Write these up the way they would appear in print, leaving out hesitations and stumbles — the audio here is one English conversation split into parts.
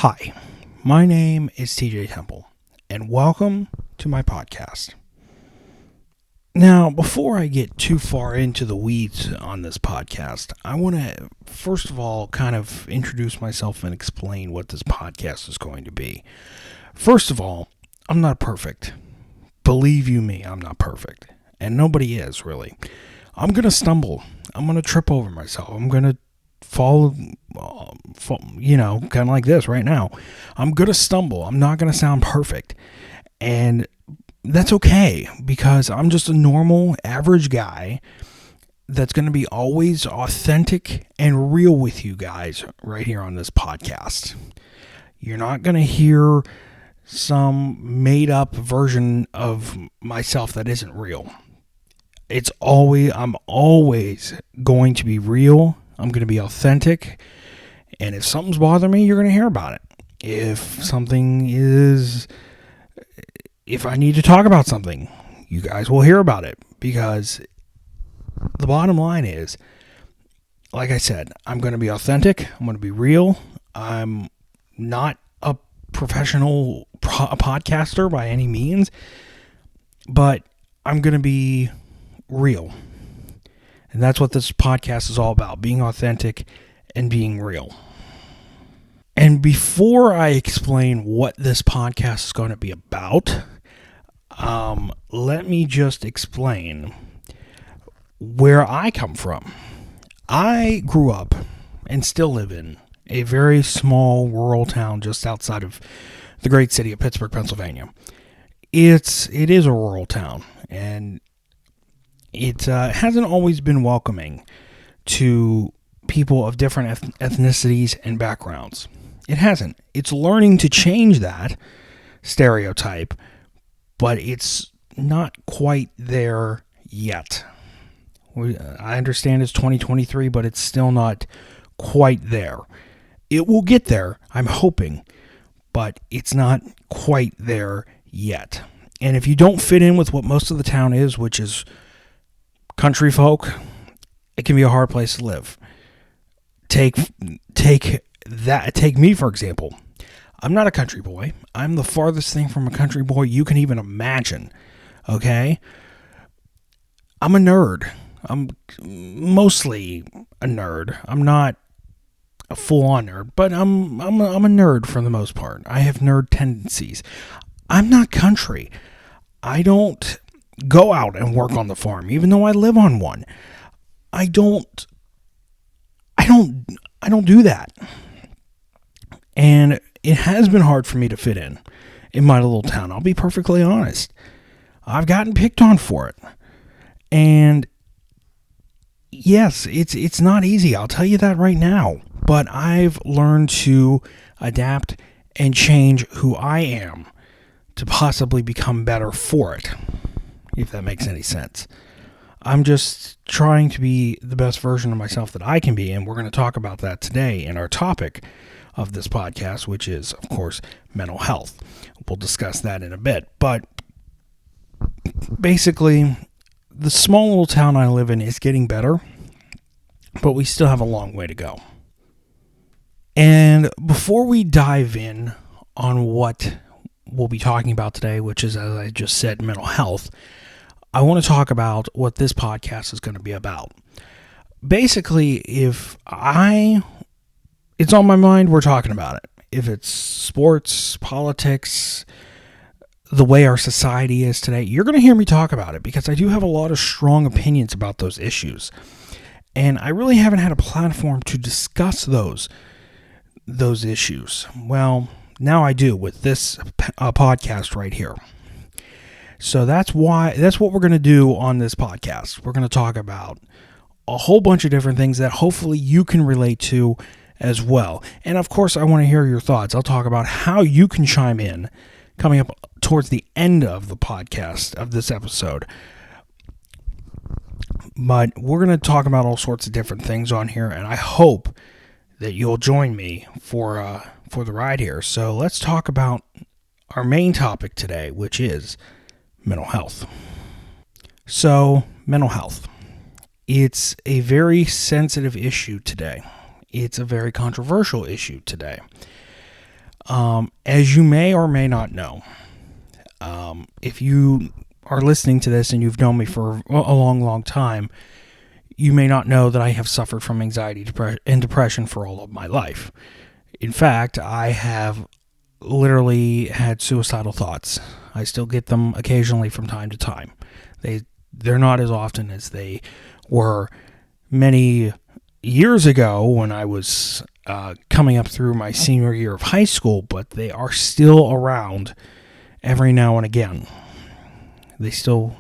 Hi, my name is TJ Temple, and welcome to my podcast. Now, before I get too far into the weeds on this podcast, I want to, first of all, kind of introduce myself and explain what this podcast is going to be. First of all, I'm not perfect. Believe you me, I'm not perfect. And nobody is, really. I'm going to stumble. I'm going to trip over myself. I'm going to fall, kind of like this right now. I'm going to stumble. I'm not going to sound perfect. And that's okay, because I'm just a normal, average guy that's going to be always authentic and real with you guys right here on this podcast. You're not going to hear some made-up version of myself that isn't real. I'm always going to be real. I'm going to be authentic. And if something's bothering me, you're going to hear about it. If I need to talk about something, you guys will hear about it. Because the bottom line is, like I said, I'm going to be authentic. I'm going to be real. I'm not a professional podcaster by any means. But I'm going to be real. And that's what this podcast is all about, being authentic and being real. And before I explain what this podcast is going to be about, let me just explain where I come from. I grew up and still live in a very small rural town just outside of the great city of Pittsburgh, Pennsylvania. It is a rural town, and it hasn't always been welcoming to people of different ethnicities and backgrounds. It hasn't. It's learning to change that stereotype, but it's not quite there yet. I understand it's 2023, but it's still not quite there. It will get there, I'm hoping, but it's not quite there yet. And if you don't fit in with what most of the town is, which is country folk, it can be a hard place to live. Take me, for example. I'm not a country boy. I'm the farthest thing from a country boy you can even imagine. Okay? I'm a nerd. I'm mostly a nerd. I'm not a full-on nerd, but I'm a nerd for the most part. I have nerd tendencies. I'm not country. I don't go out and work on the farm, even though I live on one. I don't do that. And it has been hard for me to fit in my little town. I'll be perfectly honest. I've gotten picked on for it. And yes, it's not easy. I'll tell you that right now. But I've learned to adapt and change who I am to possibly become better for it, if that makes any sense. I'm just trying to be the best version of myself that I can be, and we're going to talk about that today in our topic of this podcast, which is, of course, mental health. We'll discuss that in a bit. But basically, the small little town I live in is getting better, but we still have a long way to go. And before we dive in on what we'll be talking about today, which is, as I just said, mental health, I want to talk about what this podcast is going to be about. Basically, if it's on my mind, we're talking about it. If it's sports, politics, the way our society is today, you're going to hear me talk about it, because I do have a lot of strong opinions about those issues. And I really haven't had a platform to discuss those issues. Well, now I do with this podcast right here. So that's what we're going to do on this podcast. We're going to talk about a whole bunch of different things that hopefully you can relate to as well. And of course, I want to hear your thoughts. I'll talk about how you can chime in coming up towards the end of the podcast of this episode. But we're going to talk about all sorts of different things on here, and I hope that you'll join me for the ride here. So let's talk about our main topic today, which is mental health. So, mental health. It's a very sensitive issue today. It's a very controversial issue today. As you may or may not know, if you are listening to this and you've known me for a long, long time, you may not know that I have suffered from anxiety and depression for all of my life. In fact, I have literally had suicidal thoughts. I still get them occasionally from time to time. They're not as often as they were many years ago when I was coming up through my senior year of high school, but they are still around every now and again. They still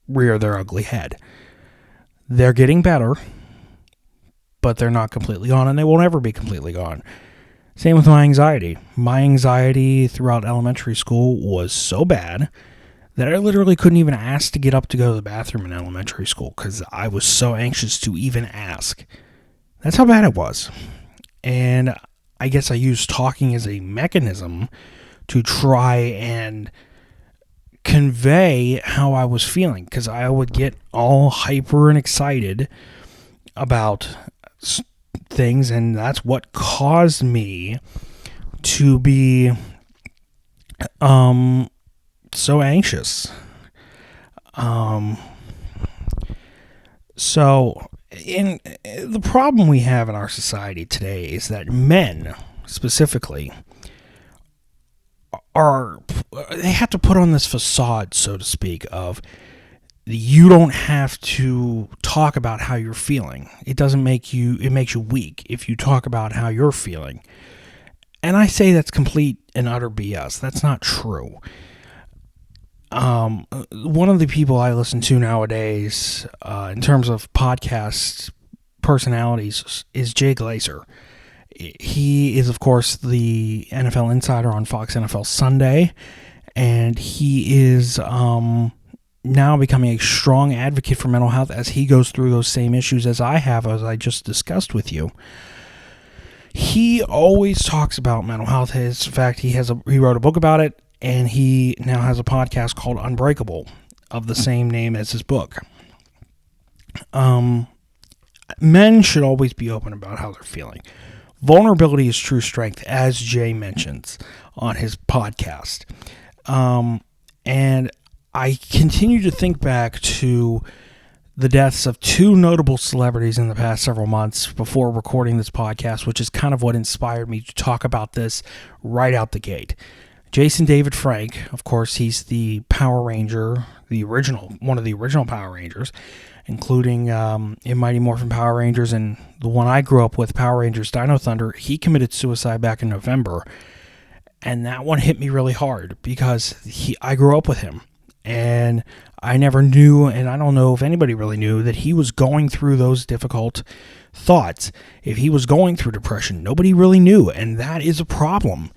rear their ugly head. They're getting better, but they're not completely gone, and they will never be completely gone. Same with my anxiety. My anxiety throughout elementary school was so bad that I literally couldn't even ask to get up to go to the bathroom in elementary school because I was so anxious to even ask. That's how bad it was. And I guess I used talking as a mechanism to try and convey how I was feeling, because I would get all hyper and excited about things, and that's what caused me to be so anxious. So the problem we have in our society today is that men specifically they have to put on this facade, so to speak, of you don't have to talk about how you're feeling. It makes you weak if you talk about how you're feeling. And I say that's complete and utter BS. That's not true. One of the people I listen to nowadays, in terms of podcast personalities, is Jay Glazer. He is, of course, the NFL insider on Fox NFL Sunday, and he is now becoming a strong advocate for mental health as he goes through those same issues as I have, as I just discussed with you. He always talks about mental health. In fact, he wrote a book about it, and he now has a podcast called Unbreakable of the same name as his book. Men should always be open about how they're feeling. Vulnerability is true strength, as Jay mentions on his podcast. And I continue to think back to the deaths of two notable celebrities in the past several months before recording this podcast, which is kind of what inspired me to talk about this right out the gate. Jason David Frank, of course, he's the Power Ranger, one of the original Power Rangers, including in Mighty Morphin Power Rangers and the one I grew up with, Power Rangers Dino Thunder. He committed suicide back in November, and that one hit me really hard because I grew up with him, and I never knew, and I don't know if anybody really knew, that he was going through those difficult thoughts. If he was going through depression, nobody really knew, and that is a problem.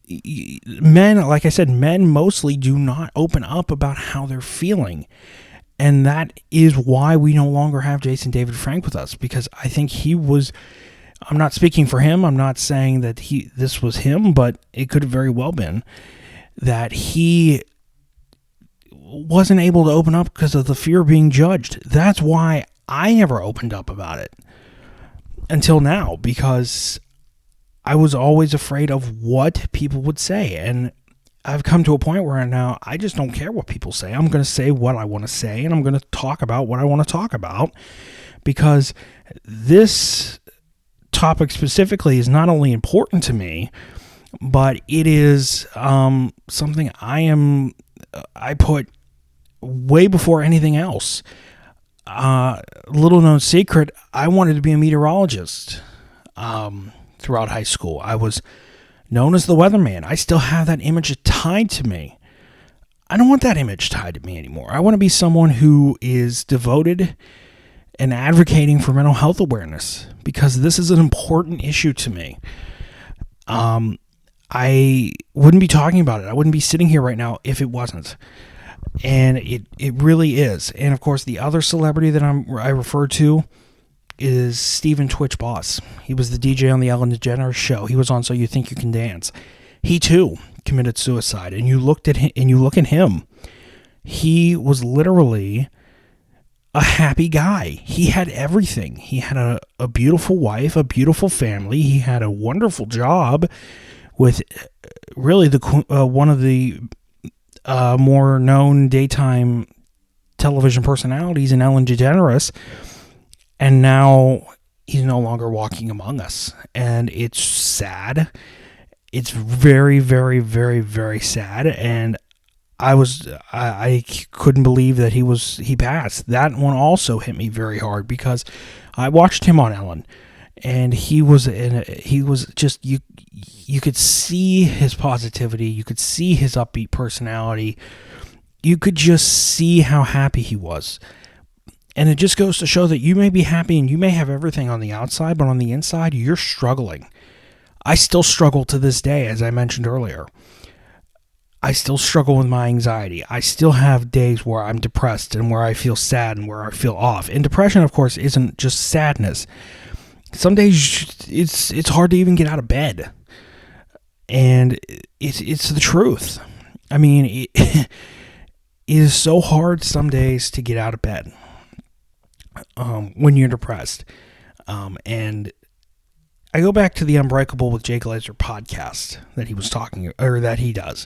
Men, like I said, men mostly do not open up about how they're feeling. And that is why we no longer have Jason David Frank with us, because I think I'm not speaking for him, I'm not saying that this was him, but it could have very well been that he wasn't able to open up because of the fear of being judged. That's why I never opened up about it until now, because I was always afraid of what people would say. And I've come to a point where now I just don't care what people say. I'm going to say what I want to say, and I'm going to talk about what I want to talk about, because this topic specifically is not only important to me, but it is something I put way before anything else. Little known secret, I wanted to be a meteorologist. Throughout high school, I was known as the weatherman. I still have that image tied to me. I don't want that image tied to me anymore. I want to be someone who is devoted and advocating for mental health awareness, because this is an important issue to me. I wouldn't be talking about it. I wouldn't be sitting here right now if it wasn't. And it really is. And of course, the other celebrity that I refer to is Stephen Twitch Boss. He was the DJ on the Ellen DeGeneres show. He was on So You Think You Can Dance. He too committed suicide. And you look at him. He was literally a happy guy. He had everything. He had a beautiful wife, a beautiful family. He had a wonderful job with really one of the more known daytime television personalities in Ellen DeGeneres. And now he's no longer walking among us. And it's sad. It's very, very, very, very sad. And I couldn't believe that he passed. That one also hit me very hard because I watched him on Ellen, and he was just, you could see his positivity, you could see his upbeat personality, you could just see how happy he was. And it just goes to show that you may be happy and you may have everything on the outside, but on the inside you're struggling. I still struggle to this day, as I mentioned earlier. I still struggle with my anxiety. I still have days where I'm depressed and where I feel sad and where I feel off. And depression, of course, isn't just sadness. Some days it's hard to even get out of bed. And it's the truth. I mean, it is so hard some days to get out of bed when you're depressed. And I go back to the Unbreakable with Jay Glazer podcast that he was talking, or that he does.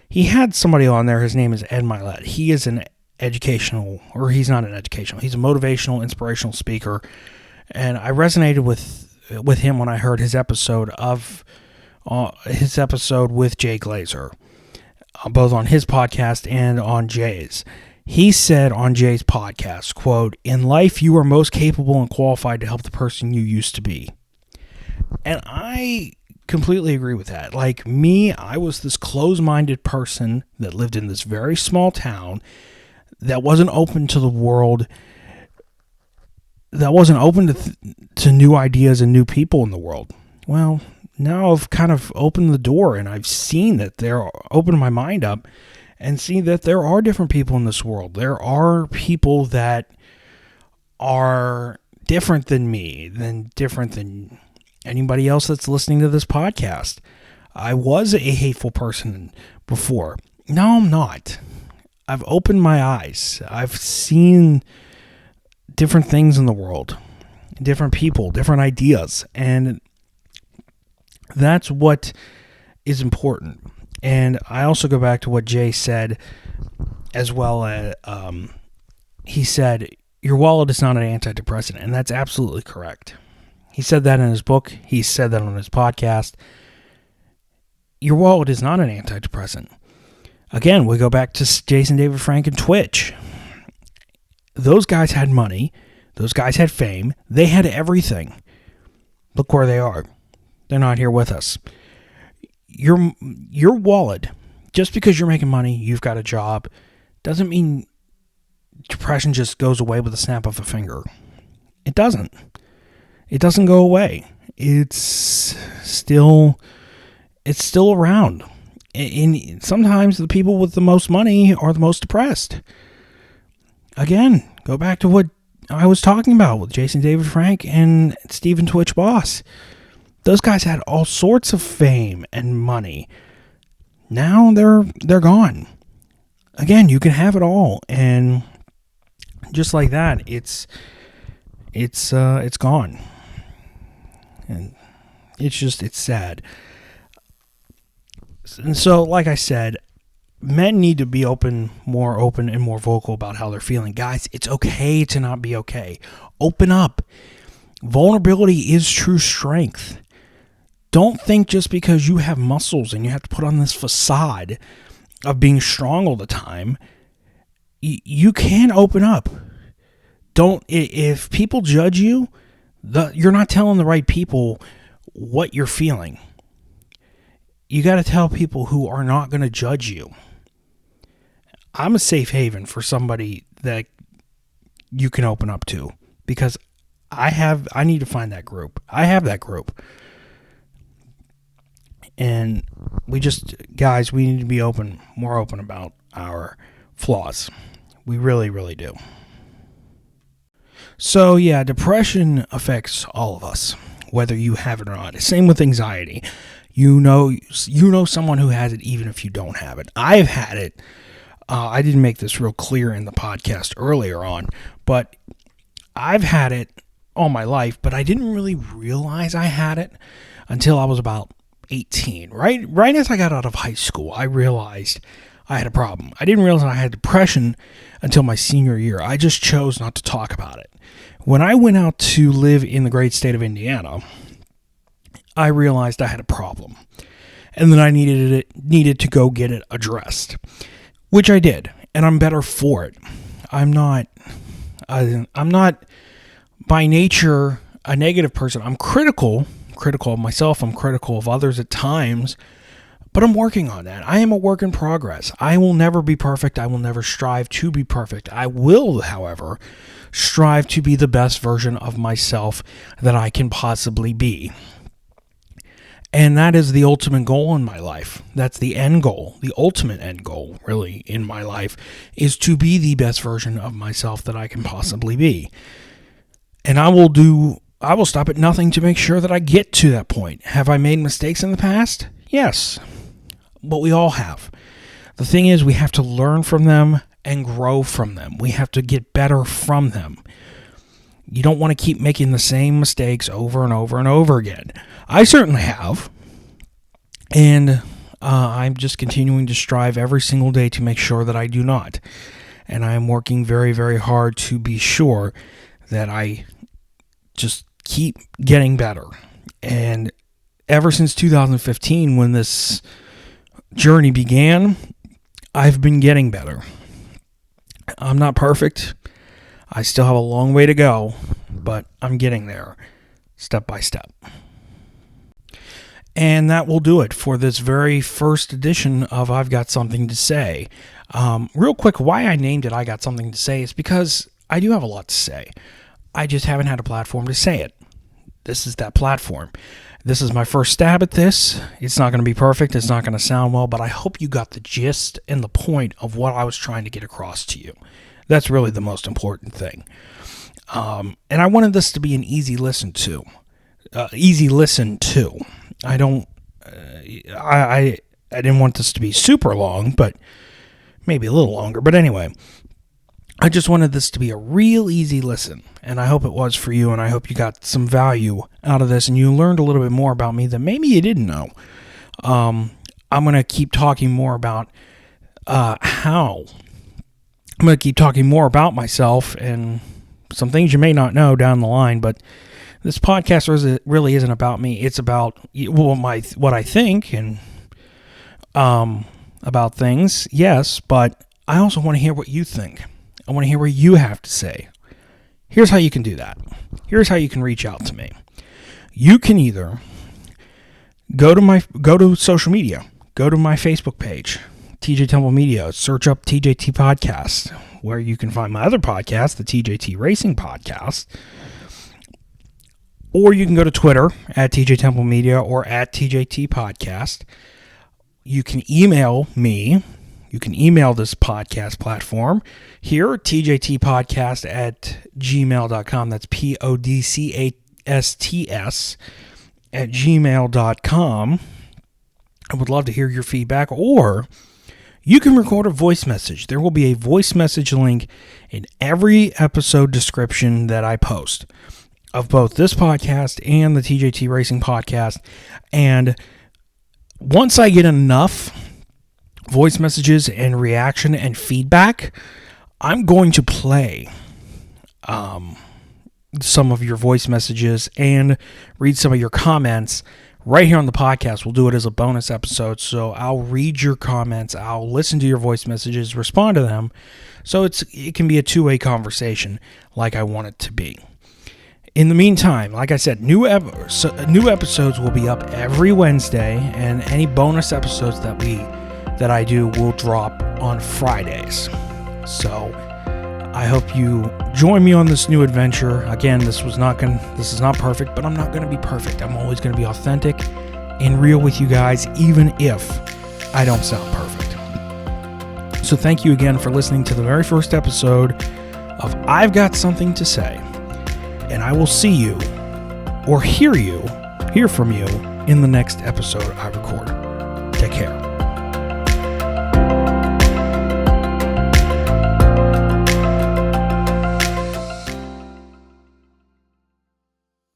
He had somebody on there. His name is Ed Milet. He is an educational, or he's not an educational. He's a motivational, inspirational speaker. And I resonated with him when I heard his episode with Jay Glazer, both on his podcast and on Jay's. He said on Jay's podcast, quote, "In life, you are most capable and qualified to help the person you used to be." And I completely agree with that. Like me, I was this closed-minded person that lived in this very small town that wasn't open to the world, that wasn't open to new ideas and new people in the world. Well, now I've kind of opened the door, and I've seen that opened my mind up and seen that there are different people in this world. There are people that are different than me, different than anybody else that's listening to this podcast. I was a hateful person before. Now I'm not. I've opened my eyes. I've seen different things in the world, different people, different ideas, and that's what is important. And I also go back to what Jay said as well. He said, your wallet is not an antidepressant, and that's absolutely correct. He said that in his book. He said that on his podcast. Your wallet is not an antidepressant. Again, we go back to Jason David Frank and Twitch. Those guys had money. Those guys had fame. They had everything. Look where they are. They're not here with us. Your wallet, just because you're making money, you've got a job, doesn't mean depression just goes away with a snap of a finger. It doesn't. It doesn't go away. It's still around. And sometimes the people with the most money are the most depressed. Again, go back to what I was talking about with Jason David Frank and Stephen Twitch Boss. Those guys had all sorts of fame and money. Now they're gone. Again, you can have it all, and just like that, it's gone. And it's sad. And so, like I said, men need to be more open and more vocal about how they're feeling. Guys, it's okay to not be okay. Open up. Vulnerability is true strength. Don't think just because you have muscles and you have to put on this facade of being strong all the time, you can open up. If people judge you, you're not telling the right people what you're feeling. You got to tell people who are not going to judge you. I'm a safe haven for somebody that you can open up to, because I need to find that group. I have that group. And we need to be more open about our flaws. We really, really do. So yeah, depression affects all of us, whether you have it or not. Same with anxiety. You know someone who has it even if you don't have it. I've had it. I didn't make this real clear in the podcast earlier on, but I've had it all my life, but I didn't really realize I had it until I was about 18. Right as I got out of high school, I realized I had a problem. I didn't realize I had depression until my senior year. I just chose not to talk about it. When I went out to live in the great state of Indiana, I realized I had a problem, and then I needed to go get it addressed, which I did, and I'm better for it. I'm not by nature a negative person. I'm critical of myself. I'm critical of others at times, but I'm working on that. I am a work in progress. I will never be perfect. I will never strive to be perfect. I will, however, strive to be the best version of myself that I can possibly be. And that is the ultimate goal in my life. That's the end goal. The ultimate end goal, really, in my life is to be the best version of myself that I can possibly be. And I will stop at nothing to make sure that I get to that point. Have I made mistakes in the past? Yes. But we all have. The thing is, we have to learn from them and grow from them. We have to get better from them. You don't want to keep making the same mistakes over and over and over again. I certainly have. And I'm just continuing to strive every single day to make sure that I do not. And I am working very, very hard to be sure that I just keep getting better. And ever since 2015, when this journey began, I've been getting better. I'm not perfect. I still have a long way to go, but I'm getting there step by step. And that will do it for this very first edition of I've Got Something to Say. Real quick, why I named it I Got Something to Say is because I do have a lot to say. I just haven't had a platform to say it. This is that platform. This is my first stab at this. It's not going to be perfect. It's not going to sound well, but I hope you got the gist and the point of what I was trying to get across to you. That's really the most important thing. And I wanted this to be an easy listen to. I didn't want this to be super long, but maybe a little longer. But anyway, I just wanted this to be a real easy listen, and I hope it was for you, and I hope you got some value out of this, and you learned a little bit more about me that maybe you didn't know. I'm going to keep talking more about I'm going to keep talking more about myself and some things you may not know down the line, but this podcast really isn't about me. It's about what I think and about things, yes, but I also want to hear what you think. I want to hear what you have to say. Here's how you can do that. Here's how you can reach out to me. You can either go to social media, go to my Facebook page, TJ Temple Media, search up TJT Podcast, where you can find my other podcast, the TJT Racing Podcast. Or you can go to Twitter at TJ Temple Media or at TJT Podcast. You can email me. You can email this podcast platform here, tjtpodcast at gmail.com. That's PODCASTS at gmail.com. I would love to hear your feedback, or you can record a voice message. There will be a voice message link in every episode description that I post of both this podcast and the TJT Racing Podcast. And once I get enough voice messages and reaction and feedback, I'm going to play some of your voice messages and read some of your comments right here on the podcast. We'll do it as a bonus episode, so I'll read your comments, I'll listen to your voice messages, respond to them, so it can be a two-way conversation like I want it to be. In the meantime, like I said, new episodes will be up every Wednesday, and any bonus episodes that I do will drop on Fridays. So I hope you join me on this new adventure. Again, this is not perfect, but I'm not going to be perfect. I'm always going to be authentic and real with you guys, even if I don't sound perfect. So thank you again for listening to the very first episode of I've Got Something to Say. And I will see you or hear from you in the next episode I record.